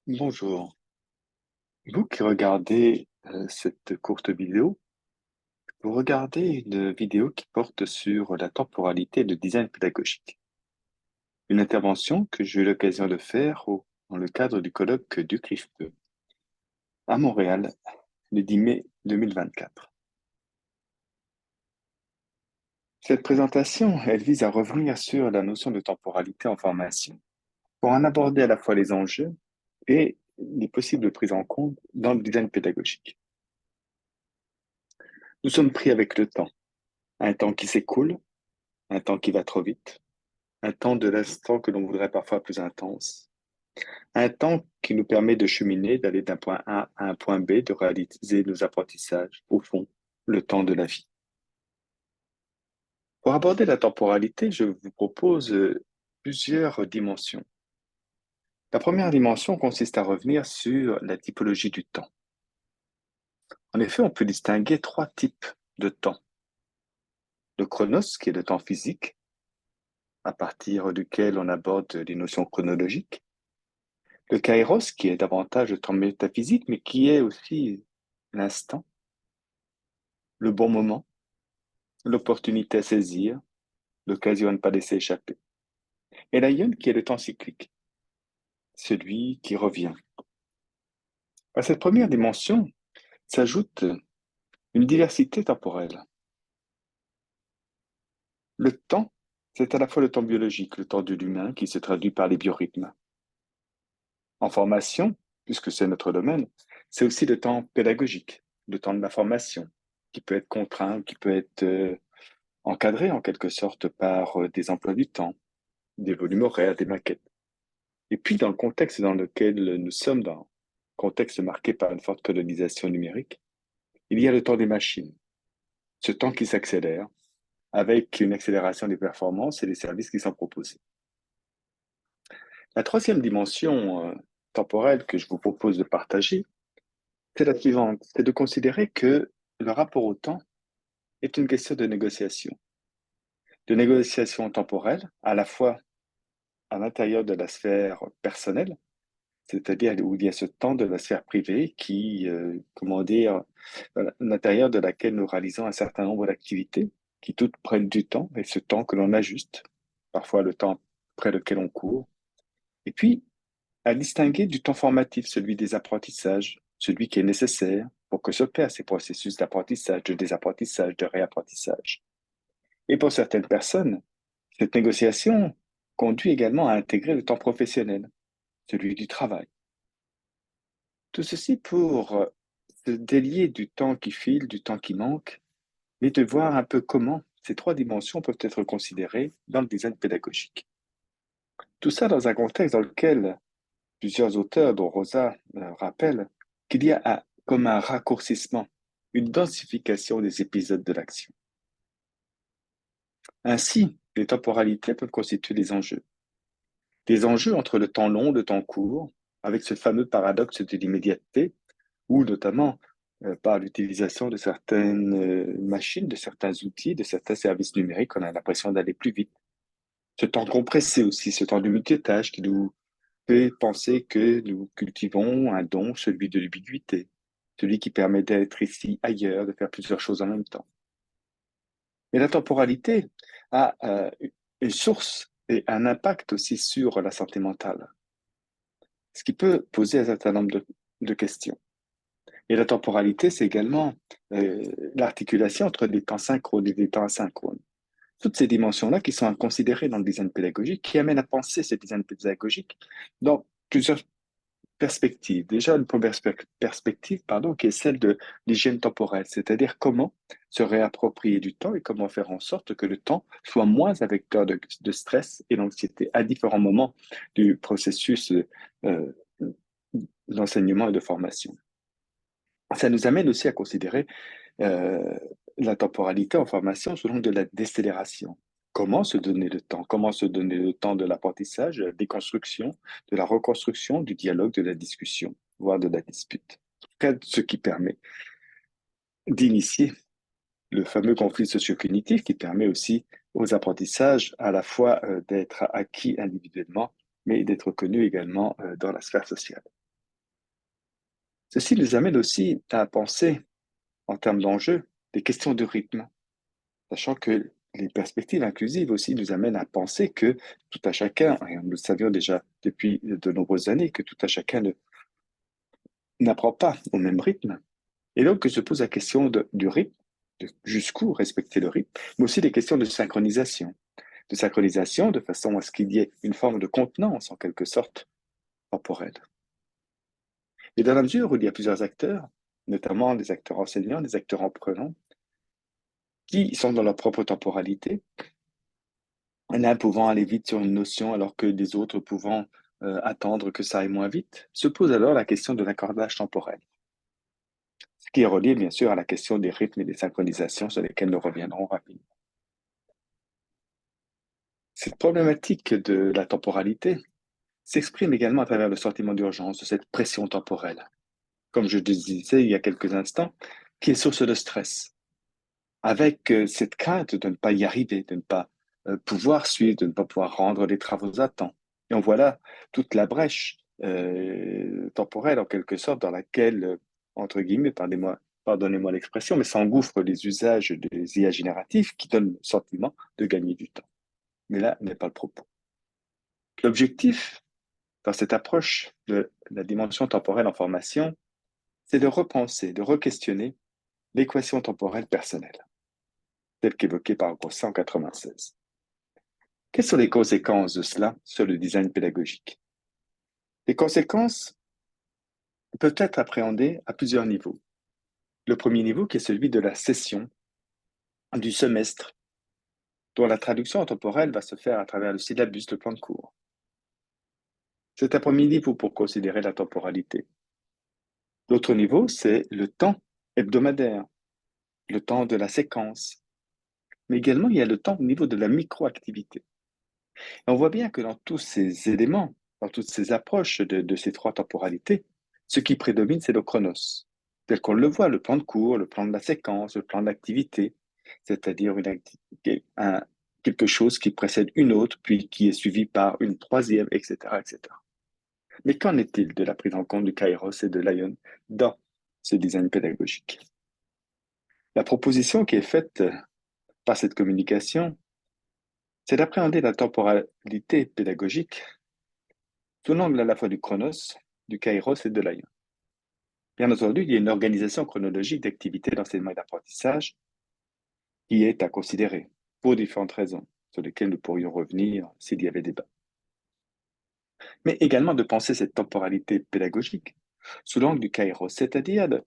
Bonjour. Vous qui regardez cette courte vidéo, vous regardez une vidéo qui porte sur la temporalité et le design pédagogique. Une intervention que j'ai eu l'occasion de faire dans le cadre du colloque du CRIFPE à Montréal le 10 mai 2024. Cette présentation, elle vise à revenir sur la notion de temporalité en formation pour en aborder à la fois les enjeux et les possibles prises en compte dans le design pédagogique. Nous sommes pris avec le temps, un temps qui s'écoule, un temps qui va trop vite, un temps de l'instant que l'on voudrait parfois plus intense, un temps qui nous permet de cheminer, d'aller d'un point A à un point B, de réaliser nos apprentissages, au fond, le temps de la vie. Pour aborder la temporalité, je vous propose plusieurs dimensions. La première dimension consiste à revenir sur la typologie du temps. En effet, on peut distinguer trois types de temps. Le chronos, qui est le temps physique, à partir duquel on aborde les notions chronologiques. Le kairos, qui est davantage le temps métaphysique, mais qui est aussi l'instant, le bon moment, l'opportunité à saisir, l'occasion à ne pas laisser échapper. Et l'aion, qui est le temps cyclique, celui qui revient. À cette première dimension s'ajoute une diversité temporelle. Le temps, c'est à la fois le temps biologique, le temps de l'humain, qui se traduit par les biorhythmes. En formation, puisque c'est notre domaine, c'est aussi le temps pédagogique, le temps de la formation, qui peut être contraint, qui peut être encadré en quelque sorte par des emplois du temps, des volumes horaires, des maquettes. Et puis, dans le contexte dans lequel nous sommes, dans un contexte marqué par une forte colonisation numérique, il y a le temps des machines, ce temps qui s'accélère avec une accélération des performances et des services qui sont proposés. La troisième dimension temporelle que je vous propose de partager, c'est la suivante, c'est de considérer que le rapport au temps est une question de négociation temporelle, à la fois à l'intérieur de la sphère personnelle, c'est-à-dire où il y a ce temps de la sphère privée qui, comment dire, à l'intérieur de laquelle nous réalisons un certain nombre d'activités qui toutes prennent du temps et ce temps que l'on ajuste, parfois le temps après lequel on court. Et puis, à distinguer du temps formatif, celui des apprentissages, celui qui est nécessaire pour que s'opèrent ces processus d'apprentissage, de désapprentissage, de réapprentissage. Et pour certaines personnes, cette négociation conduit également à intégrer le temps professionnel, celui du travail. Tout ceci pour se délier du temps qui file, du temps qui manque, mais de voir un peu comment ces trois dimensions peuvent être considérées dans le design pédagogique. Tout ça dans un contexte dans lequel plusieurs auteurs, dont Rosa, rappellent qu'il y a comme un raccourcissement, une densification des épisodes de l'action. Ainsi, les temporalités peuvent constituer des enjeux. Des enjeux entre le temps long, le temps court, avec ce fameux paradoxe de l'immédiateté, ou notamment par l'utilisation de certaines machines, de certains outils, de certains services numériques, on a l'impression d'aller plus vite. Ce temps compressé aussi, ce temps de multitâche qui nous fait penser que nous cultivons un don, celui de l'ubiquité, celui qui permet d'être ici, ailleurs, de faire plusieurs choses en même temps. Mais la temporalité a une source et un impact aussi sur la santé mentale, ce qui peut poser un certain nombre de questions. Et la temporalité, c'est également euh, l'articulation entre des temps synchrones et des temps asynchrones. Toutes ces dimensions-là qui sont à considérer dans le design pédagogique, qui amènent à penser ce design pédagogique dans plusieurs perspectives. Déjà, une première perspective, pardon, qui est celle de l'hygiène temporelle, c'est-à-dire comment se réapproprier du temps et comment faire en sorte que le temps soit moins un vecteur de stress et d'anxiété à différents moments du processus euh, d'enseignement et de formation. Ça nous amène aussi à considérer euh, la temporalité en formation sous l'angle de la décélération. Comment se donner le temps? Comment se donner le temps de l'apprentissage, de la déconstruction, de la reconstruction, du dialogue, de la discussion, voire de la dispute. Ce qui permet d'initier le fameux conflit socio-cognitif qui permet aussi aux apprentissages à la fois d'être acquis individuellement, mais d'être connus également dans la sphère sociale. Ceci nous amène aussi à penser, en termes d'enjeux, des questions de rythme, sachant que les perspectives inclusives aussi nous amènent à penser que tout à chacun, et nous le savions déjà depuis de nombreuses années, que tout à chacun n'apprend pas au même rythme. Et donc que se pose la question du rythme, de jusqu'où respecter le rythme, mais aussi des questions de synchronisation de façon à ce qu'il y ait une forme de contenance en quelque sorte temporelle. Et dans la mesure où il y a plusieurs acteurs, notamment des acteurs enseignants, des acteurs apprenants, qui sont dans leur propre temporalité, l'un pouvant aller vite sur une notion alors que les autres pouvant attendre que ça aille moins vite, se pose alors la question de l'accordage temporel, ce qui est relié bien sûr à la question des rythmes et des synchronisations sur lesquelles nous reviendrons rapidement. Cette problématique de la temporalité s'exprime également à travers le sentiment d'urgence, de cette pression temporelle, comme je disais il y a quelques instants, qui est source de stress, avec cette crainte de ne pas y arriver, de ne pas pouvoir suivre, de ne pas pouvoir rendre les travaux à temps. Et on voit là toute la brèche temporelle, en quelque sorte, dans laquelle, entre guillemets, pardonnez-moi l'expression, mais s'engouffrent les usages des IA génératifs qui donnent le sentiment de gagner du temps. Mais là n'est pas le propos. L'objectif, dans cette approche de la dimension temporelle en formation, c'est de repenser, de re-questionner l'équation temporelle personnelle, telle qu'évoquée par Grosset en 1996. Quelles sont les conséquences de cela sur le design pédagogique? Les conséquences peuvent être appréhendées à plusieurs niveaux. Le premier niveau qui est celui de la session, du semestre, dont la traduction temporelle va se faire à travers le syllabus, le plan de cours. C'est un premier niveau pour considérer la temporalité. L'autre niveau, c'est le temps hebdomadaire, le temps de la séquence, mais également il y a le temps au niveau de la microactivité. Et on voit bien que dans tous ces éléments, dans toutes ces approches de ces trois temporalités, ce qui prédomine, c'est le chronos, tel qu'on le voit, le plan de cours, le plan de la séquence, le plan d'activité, c'est-à-dire quelque chose qui précède une autre, puis qui est suivi par une troisième, etc., etc. Mais qu'en est-il de la prise en compte du Kairos et de l'Aion dans ce design pédagogique? La proposition qui est faite par cette communication, c'est d'appréhender la temporalité pédagogique sous l'angle à la fois du chronos, du kairos et de l'aion. Bien entendu, il y a une organisation chronologique d'activités d'enseignement et d'apprentissage qui est à considérer pour différentes raisons sur lesquelles nous pourrions revenir s'il y avait débat. Mais également de penser cette temporalité pédagogique sous l'angle du kairos, c'est-à-dire de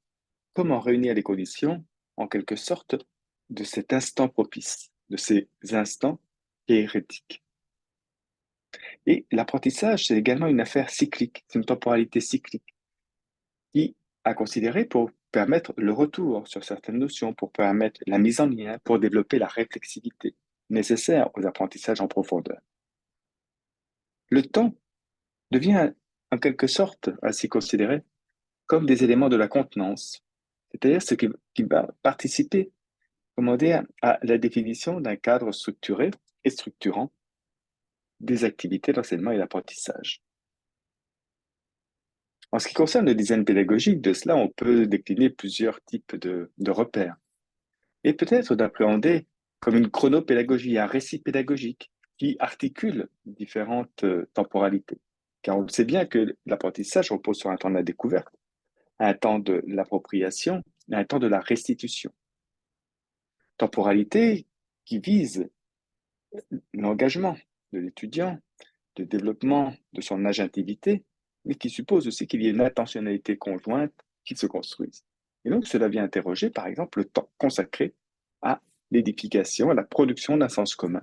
comment réunir les conditions, en quelque sorte, de cet instant propice, de ces instants hérétiques. Et l'apprentissage, c'est également une affaire cyclique, c'est une temporalité cyclique qui à considérer pour permettre le retour sur certaines notions, pour permettre la mise en lien, pour développer la réflexivité nécessaire aux apprentissages en profondeur. Le temps devient en quelque sorte ainsi considéré comme des éléments de la contenance, c'est-à-dire qui va participer, comment dire, à la définition d'un cadre structuré et structurant des activités d'enseignement et d'apprentissage. En ce qui concerne le design pédagogique, de cela, on peut décliner plusieurs types de repères. Et peut-être d'appréhender comme une chronopédagogie, un récit pédagogique qui articule différentes temporalités. Car on sait bien que l'apprentissage repose sur un temps de la découverte, un temps de l'appropriation et un temps de la restitution. Temporalité qui vise l'engagement de l'étudiant, le développement de son agentivité, mais qui suppose aussi qu'il y ait une intentionnalité conjointe qui se construise. Et donc, cela vient interroger, par exemple, le temps consacré à l'édification, à la production d'un sens commun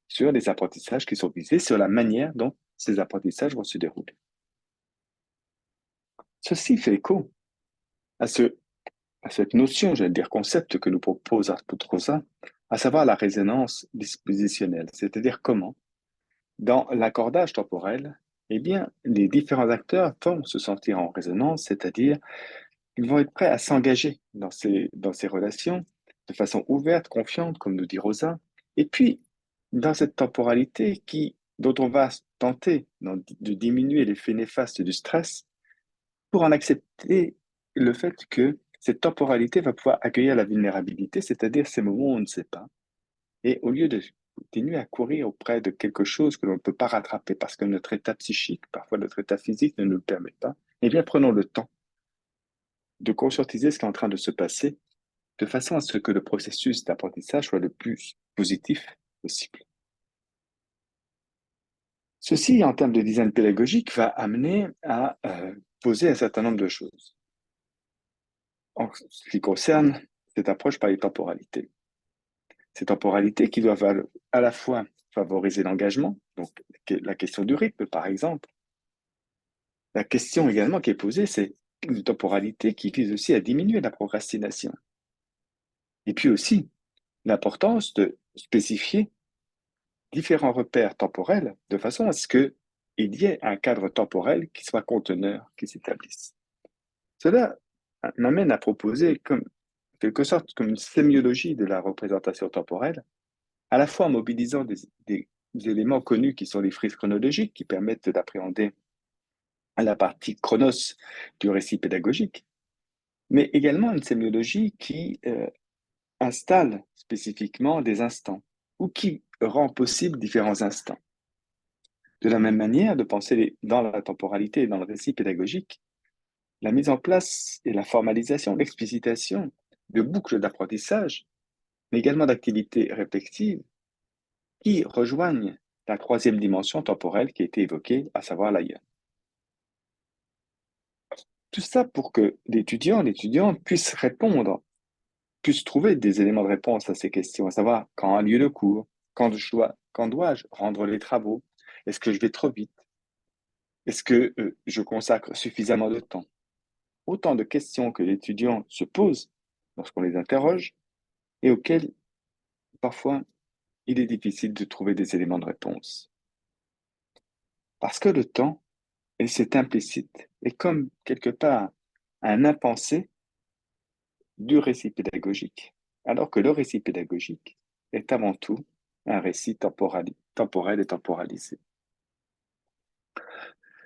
sur les apprentissages qui sont visés, sur la manière dont ces apprentissages vont se dérouler. Ceci fait écho à, à cette notion, j'allais dire concept que nous propose Arthur, à savoir la résonance dispositionnelle, c'est-à-dire comment dans l'accordage temporel, eh bien, les différents acteurs vont se sentir en résonance, c'est-à-dire qu'ils vont être prêts à s'engager dans ces relations de façon ouverte, confiante, comme nous dit Rosa, et puis dans cette temporalité dont on va tenter de diminuer l'effet néfaste du stress pour en accepter le fait que cette temporalité va pouvoir accueillir la vulnérabilité, c'est-à-dire ces moments où on ne sait pas. Et au lieu de continuer à courir auprès de quelque chose que l'on ne peut pas rattraper parce que notre état psychique, parfois notre état physique ne nous le permet pas, eh bien prenons le temps de conscientiser ce qui est en train de se passer de façon à ce que le processus d'apprentissage soit le plus positif possible. Ceci, en termes de design pédagogique, va amener à poser un certain nombre de choses en ce qui concerne cette approche par les temporalités. Ces temporalités qui doivent à la fois favoriser l'engagement, donc la question du rythme par exemple. La question également qui est posée, c'est une temporalité qui vise aussi à diminuer la procrastination. Et puis aussi l'importance de spécifier différents repères temporels de façon à ce qu'il y ait un cadre temporel qui soit conteneur, qui s'établisse. Cela m'amène à proposer comme, en quelque sorte, comme une sémiologie de la représentation temporelle, à la fois en mobilisant des éléments connus qui sont les frises chronologiques, qui permettent d'appréhender la partie chronos du récit pédagogique, mais également une sémiologie qui installe spécifiquement des instants ou qui rend possible différents instants. De la même manière, de penser dans la temporalité et dans le récit pédagogique, la mise en place et la formalisation, l'explicitation de boucles d'apprentissage, mais également d'activités réflexives qui rejoignent la troisième dimension temporelle qui a été évoquée, à savoir l'ailleurs. Tout ça pour que l'étudiante puisse répondre, puisse trouver des éléments de réponse à ces questions, à savoir quand a lieu le cours, quand dois-je rendre les travaux, est-ce que je vais trop vite, est-ce que je consacre suffisamment de temps. Autant de questions que l'étudiant se pose lorsqu'on les interroge et auxquelles parfois il est difficile de trouver des éléments de réponse. Parce que le temps, et c'est implicite, est comme quelque part un impensé du récit pédagogique, alors que le récit pédagogique est avant tout un récit temporel et temporalisé.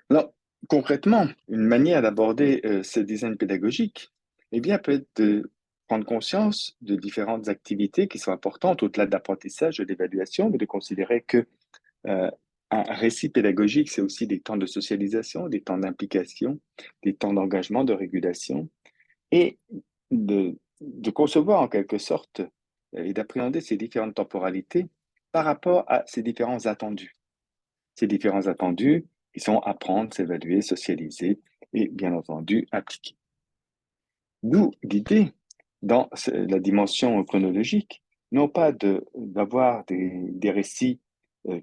Alors, concrètement, une manière d'aborder ce design pédagogique, eh bien, peut être de prendre conscience de différentes activités qui sont importantes au-delà de l'apprentissage, de l'évaluation, mais de considérer que euh, un récit pédagogique, c'est aussi des temps de socialisation, des temps d'implication, des temps d'engagement, de régulation, et de concevoir en quelque sorte et d'appréhender ces différentes temporalités par rapport à ces différents attendus. Ces différents attendus, ils sont apprendre, s'évaluer, socialiser et bien entendu appliquer. D'où l'idée, dans la dimension chronologique, non pas d'avoir des récits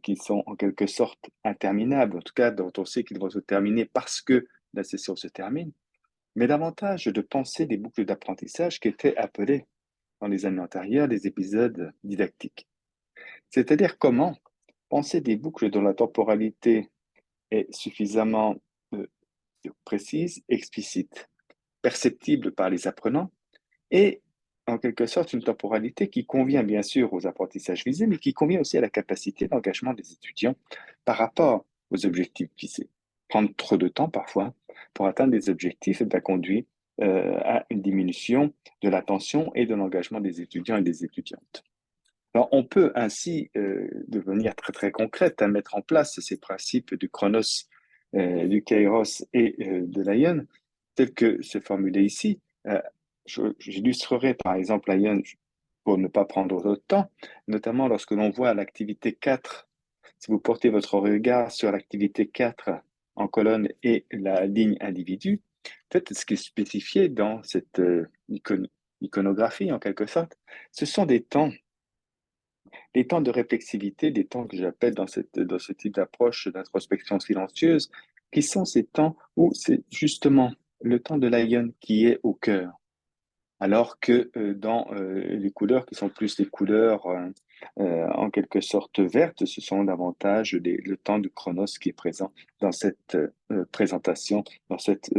qui sont en quelque sorte interminables, en tout cas dont on sait qu'ils vont se terminer parce que la session se termine, mais davantage de penser des boucles d'apprentissage qui étaient appelées dans les années antérieures des épisodes didactiques. C'est-à-dire comment penser des boucles dont la temporalité est suffisamment euh, précise, explicite, perceptible par les apprenants et en quelque sorte une temporalité qui convient bien sûr aux apprentissages visés, mais qui convient aussi à la capacité d'engagement des étudiants par rapport aux objectifs visés. Prendre trop de temps parfois pour atteindre des objectifs conduit à une diminution de l'attention et de l'engagement des étudiants et des étudiantes. Alors, on peut ainsi devenir très très concrète à mettre en place ces principes du chronos, du kairos et de l'aion, tels que c'est formulé ici. Euh, J'illustrerai par exemple l'aion pour ne pas prendre trop de temps, notamment lorsque l'on voit l'activité 4. Si vous portez votre regard sur l'activité 4 en colonne et la ligne individu, peut-être ce qui est spécifié dans cette iconographie en quelque sorte, ce sont des temps de réflexivité, des temps que j'appelle dans ce type d'approche d'introspection silencieuse, qui sont ces temps où c'est justement le temps de l'aion qui est au cœur, alors que dans les couleurs qui sont plus les couleurs en quelque sorte vertes, ce sont davantage le temps de chronos qui est présent dans cette présentation, dans cette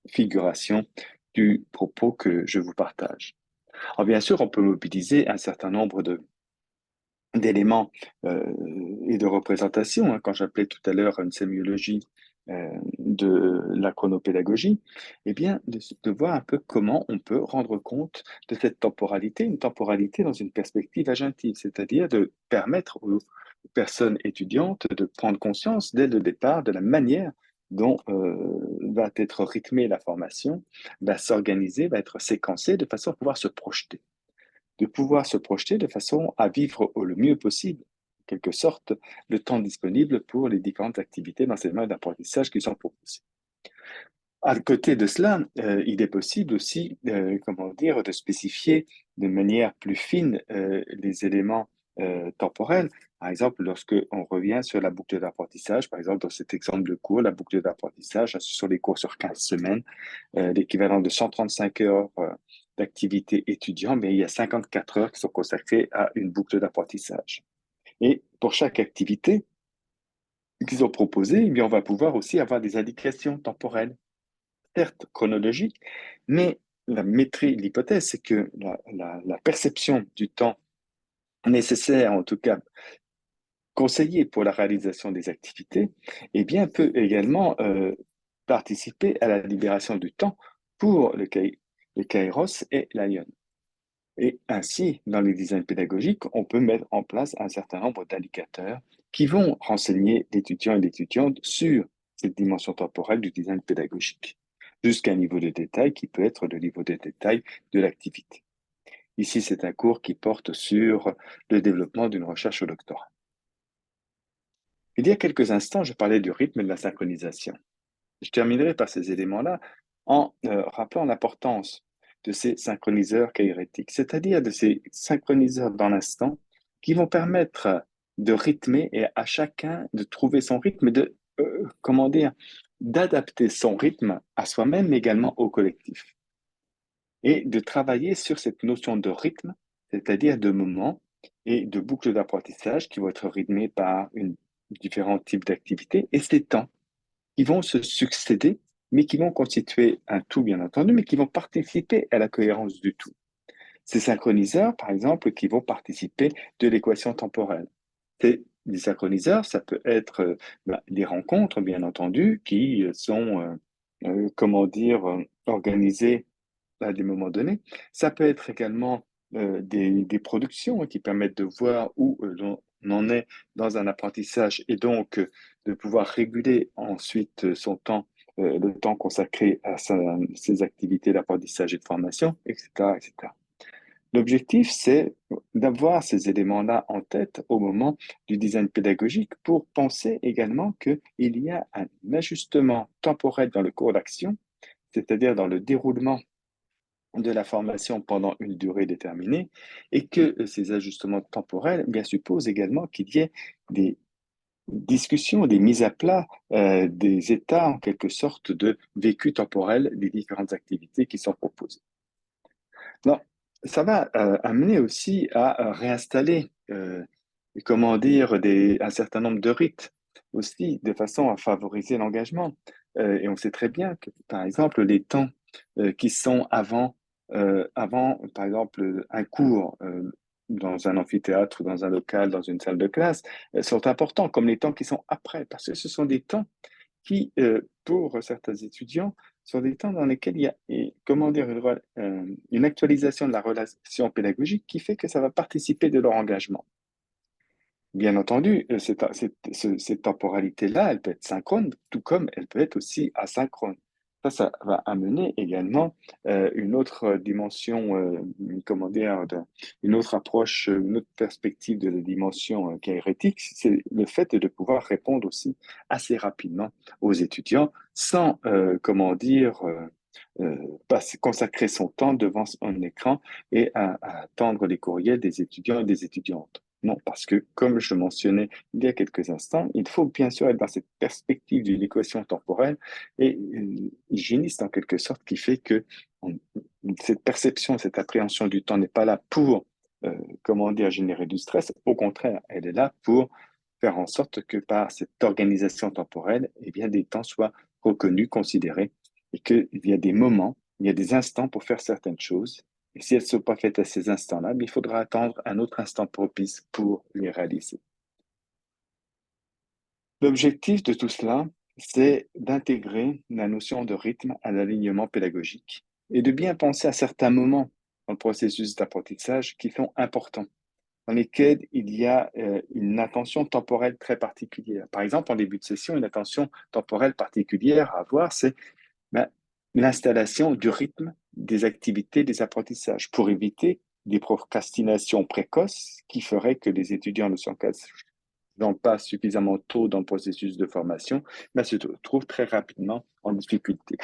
figuration du propos que je vous partage. Alors bien sûr, on peut mobiliser un certain nombre d'éléments et de représentations, hein, quand j'appelais tout à l'heure une sémiologie de la chronopédagogie, eh bien, de voir un peu comment on peut rendre compte de cette temporalité, une temporalité dans une perspective agentive, c'est-à-dire de permettre aux personnes étudiantes de prendre conscience dès le départ de la manière dont va être rythmée la formation, va s'organiser, va être séquencée de façon à pouvoir se projeter. De pouvoir se projeter de façon à vivre le mieux possible, en quelque sorte, le temps disponible pour les différentes activités d'enseignement et d'apprentissage qui sont proposées. À côté de cela, il est possible aussi, comment dire, de spécifier de manière plus fine les éléments temporels. Par exemple, lorsque on revient sur la boucle d'apprentissage, par exemple dans cet exemple de cours, la boucle d'apprentissage, ce sont les cours sur 15 semaines, l'équivalent de 135 heures d'activité étudiant, mais il y a 54 heures qui sont consacrées à une boucle d'apprentissage. Et pour chaque activité qu'ils ont proposée, eh bien, on va pouvoir aussi avoir des indications temporelles, certes chronologiques, mais la maîtrise, l'hypothèse, c'est que la perception du temps nécessaire, en tout cas conseillée pour la réalisation des activités, eh bien, peut également participer à la libération du temps pour le kairos et l'ion. Et ainsi, dans les designs pédagogiques, on peut mettre en place un certain nombre d'indicateurs qui vont renseigner l'étudiant et l'étudiante sur cette dimension temporelle du design pédagogique, jusqu'à un niveau de détail qui peut être le niveau de détail de l'activité. Ici, c'est un cours qui porte sur le développement d'une recherche au doctorat. Il y a quelques instants, je parlais du rythme et de la synchronisation. Je terminerai par ces éléments-là en rappelant l'importance de ces synchroniseurs kairétiques, c'est-à-dire de ces synchroniseurs dans l'instant qui vont permettre de rythmer et à chacun de trouver son rythme, de, comment dire, d'adapter son rythme à soi-même, mais également au collectif. Et de travailler sur cette notion de rythme, c'est-à-dire de moments et de boucles d'apprentissage qui vont être rythmées par différents types d'activités et ces temps qui vont se succéder, mais qui vont constituer un tout, bien entendu, mais qui vont participer à la cohérence du tout. Ces synchroniseurs, par exemple, qui vont participer de l'équation temporelle. Des synchroniseurs, ça peut être des rencontres, bien entendu, qui sont, comment dire, organisées à des moments donnés. Ça peut être également des productions qui permettent de voir où l'on en est dans un apprentissage et donc de pouvoir réguler ensuite son temps, le temps consacré à ses activités d'apprentissage et de formation, etc., etc. L'objectif, c'est d'avoir ces éléments-là en tête au moment du design pédagogique pour penser également qu'il y a un ajustement temporel dans le cours d'action, c'est-à-dire dans le déroulement de la formation pendant une durée déterminée et que ces ajustements temporels bien, supposent également qu'il y ait des discussions, des mises à plat, des états en quelque sorte de vécu temporel des différentes activités qui sont proposées. Non, ça va amener aussi à réinstaller, comment dire, un certain nombre de rites aussi, de façon à favoriser l'engagement. Et on sait très bien que, par exemple, les temps qui sont avant, par exemple, un cours dans un amphithéâtre ou dans un local, dans une salle de classe, sont importants, comme les temps qui sont après, parce que ce sont des temps qui, pour certains étudiants, sont des temps dans lesquels il y a, comment dire, une actualisation de la relation pédagogique qui fait que ça va participer de leur engagement. Bien entendu, cette temporalité-là, elle peut être synchrone, tout comme elle peut être aussi asynchrone. Ça va amener également une autre dimension, comment dire, une autre approche, une autre perspective de la dimension kairétique, c'est le fait de pouvoir répondre aussi assez rapidement aux étudiants sans, comment dire, consacrer son temps devant un écran et à attendre les courriels des étudiants et des étudiantes. Non, parce que, comme je mentionnais il y a quelques instants, il faut bien sûr être dans cette perspective d'une équation temporelle et hygiéniste en quelque sorte, qui fait que cette perception, cette appréhension du temps n'est pas là pour, comment dire, générer du stress. Au contraire, elle est là pour faire en sorte que par cette organisation temporelle, eh bien, des temps soient reconnus, considérés, et qu'il y a des moments, il y a des instants pour faire certaines choses. Et si elles ne sont pas faites à ces instants-là, il faudra attendre un autre instant propice pour les réaliser. L'objectif de tout cela, c'est d'intégrer la notion de rythme à l'alignement pédagogique et de bien penser à certains moments dans le processus d'apprentissage qui sont importants, dans lesquels il y a une attention temporelle très particulière. Par exemple, en début de session, une attention temporelle particulière à avoir, c'est ben, l'installation du rythme des activités des apprentissages pour éviter des procrastinations précoces qui feraient que les étudiants ne s'encadrent pas suffisamment tôt dans le processus de formation, mais se trouvent très rapidement en difficulté.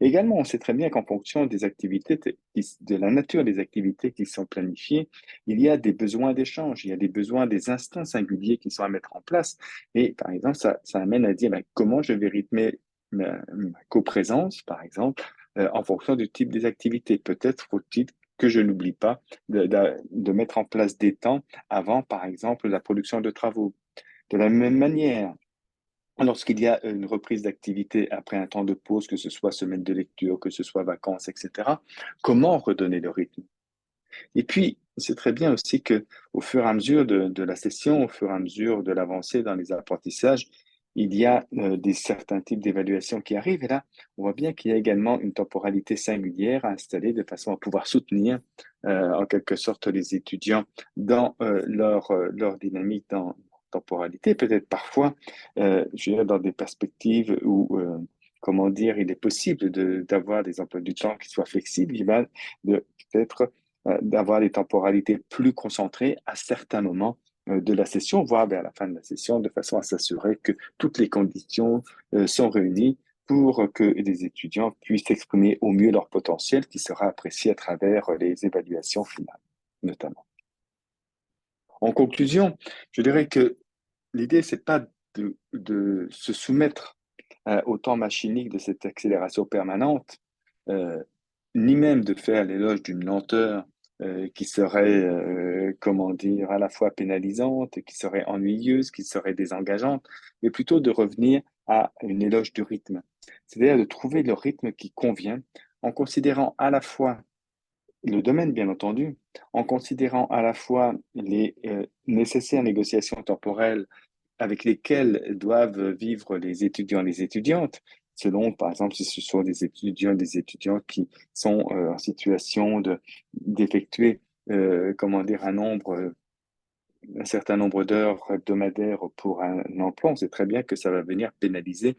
Également, on sait très bien qu'en fonction des activités, de la nature des activités qui sont planifiées, il y a des besoins d'échange, il y a des besoins, des instants singuliers qui sont à mettre en place. Et par exemple, ça amène à dire ben, comment je vais rythmer ma coprésence, par exemple, en fonction du type des activités. Peut-être faut-il que je n'oublie pas de mettre en place des temps avant, par exemple, la production de travaux. De la même manière, lorsqu'il y a une reprise d'activité après un temps de pause, que ce soit semaine de lecture, que ce soit vacances, etc., comment redonner le rythme? Et puis, c'est très bien aussi que au fur et à mesure de la session, au fur et à mesure de l'avancée dans les apprentissages, il y a certains types d'évaluations qui arrivent. Et là, on voit bien qu'il y a également une temporalité singulière à installer de façon à pouvoir soutenir en quelque sorte les étudiants dans leur dynamique, dans temporalité. Peut-être parfois, je veux dire, dans des perspectives où, comment dire, il est possible d'avoir des emplois du temps qui soient flexibles. Il va de peut-être d'avoir des temporalités plus concentrées à certains moments de la session, voire vers la fin de la session, de façon à s'assurer que toutes les conditions sont réunies pour que les étudiants puissent exprimer au mieux leur potentiel qui sera apprécié à travers les évaluations finales, notamment. En conclusion, je dirais que l'idée, c'est pas de se soumettre au temps machinique de cette accélération permanente, euh, ni même de faire l'éloge d'une lenteur qui serait, comment dire, à la fois pénalisante, qui serait ennuyeuse, qui serait désengageante, mais plutôt de revenir à une éloge du rythme. C'est-à-dire de trouver le rythme qui convient en considérant à la fois le domaine, bien entendu, en considérant à la fois les nécessaires négociations temporelles avec lesquels doivent vivre les étudiants et les étudiantes, selon, par exemple, si ce sont des étudiants qui sont en situation d'effectuer, comment dire, un certain nombre d'heures hebdomadaires pour un emploi, on sait très bien que ça va venir pénaliser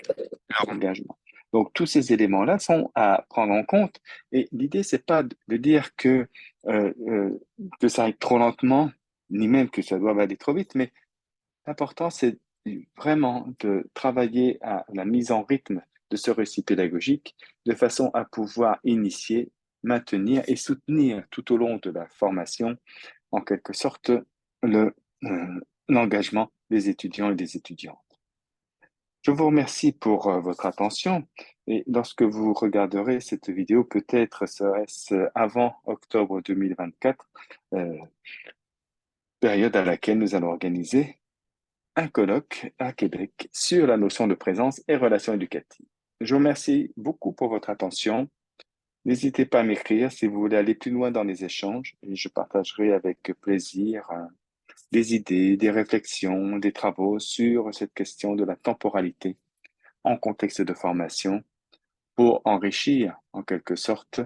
leur engagement. Donc, tous ces éléments-là sont à prendre en compte. Et l'idée, c'est pas de dire euh, euh, que ça aille trop lentement, ni même que ça doit aller trop vite, mais l'important, c'est vraiment de travailler à la mise en rythme de ce récit pédagogique de façon à pouvoir initier, maintenir et soutenir tout au long de la formation, en quelque sorte, l'engagement des étudiants et des étudiantes. Je vous remercie pour votre attention et lorsque vous regarderez cette vidéo, peut-être serait-ce avant octobre 2024, euh, période à laquelle nous allons organiser un colloque à Québec sur la notion de présence et relations éducatives. Je vous remercie beaucoup pour votre attention. N'hésitez pas à m'écrire si vous voulez aller plus loin dans les échanges et je partagerai avec plaisir des idées, des réflexions, des travaux sur cette question de la temporalité en contexte de formation pour enrichir en quelque sorte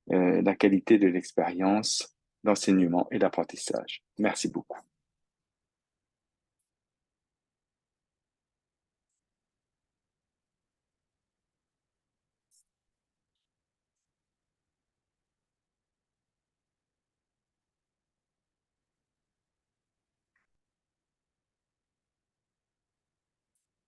la qualité de l'expérience d'enseignement et d'apprentissage. Merci beaucoup.